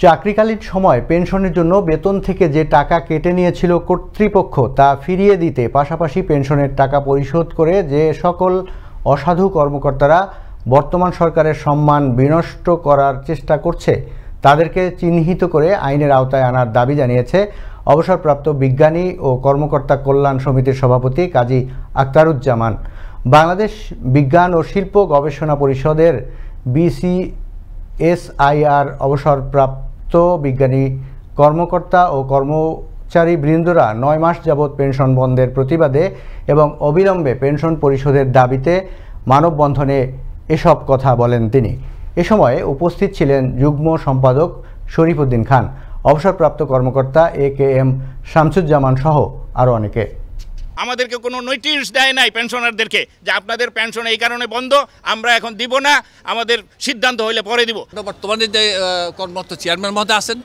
চাকরিকালীন সময় পেনশনের জন্য বেতন থেকে যে টাকা কেটে নিয়েছিল কর্তৃপক্ষ তা ফিরিয়ে দিতে পাশাপাশি পেনশনের টাকা পরিশোধ করে যে সকল অসাধু কর্মকর্তারা বর্তমান সরকারের সম্মান বিনষ্ট করার চেষ্টা করছে তাদেরকে চিহ্নিত করে আইনের আওতায় আনার দাবি জানিয়েছে অবসরপ্রাপ্ত বিজ্ঞানী ও কর্মকর্তা কল্যাণ সমিতির সভাপতি কাজী আখতারুজ্জামান। বাংলাদেশ বিজ্ঞান ও শিল্প গবেষণা পরিষদের BCSIR অবসরপ্রাপ্ত বিজ্ঞানী কর্মকর্তা ও কর্মচারী বৃন্দরা 9 মাস যাবৎ পেনশন বন্ধের প্রতিবাদে এবং অবিলম্বে পেনশন পরিশোধের দাবিতে মানববন্ধনে এসব কথা বলেন তিনি। এ সময় উপস্থিত ছিলেন যুগ্ম সম্পাদক শরীফ উদ্দিন খান, অবসরপ্রাপ্ত কর্মকর্তা AKM শামসুজ্জামান সহ আরও অনেকে। আমাদেরকে কোনো নোটিশ দেয় নাই পেনশনারদেরকে যে আপনাদের পেনশন এই কারণে বন্ধ, আমরা এখন দিব না, আমাদের সিদ্ধান্ত হইলে পরে দিব। বর্তমানে যে কর্মরত চেয়ারম্যান মহোদয় আছেন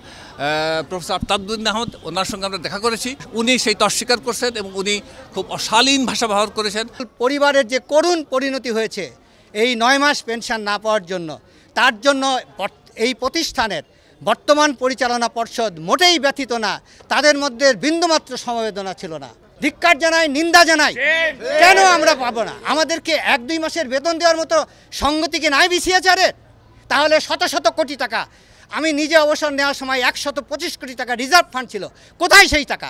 প্রফেসর আফতাবউদ্দিন আহমদ, ওনার সঙ্গে আমরা দেখা করেছি। উনি সেই অস্বীকার করছেন এবং উনি খুব অশালীন ভাষা ব্যবহার করেছেন। পরিবারের যে করুণ পরিণতি হয়েছে এই 9 মাস পেনশন না পাওয়ার জন্য, তার জন্য এই প্রতিষ্ঠানের বর্তমান পরিচালনা পর্ষদ মোটেই ব্যথিত না, তাদের মধ্যে বিন্দুমাত্র সমবেদনা ছিল না। ধিক্কার জানাই, নিন্দা জানাই। কেন আমরা পাবো না? আমাদেরকে 1-2 মাসের বেতন দেওয়ার মতো সঙ্গতিকে নাই BCSIR-এর? তাহলে শত শত কোটি টাকা, আমি নিজে অবসর নেওয়ার সময় 125 কোটি টাকা রিজার্ভ ফান্ড ছিল, কোথায় সেই টাকা?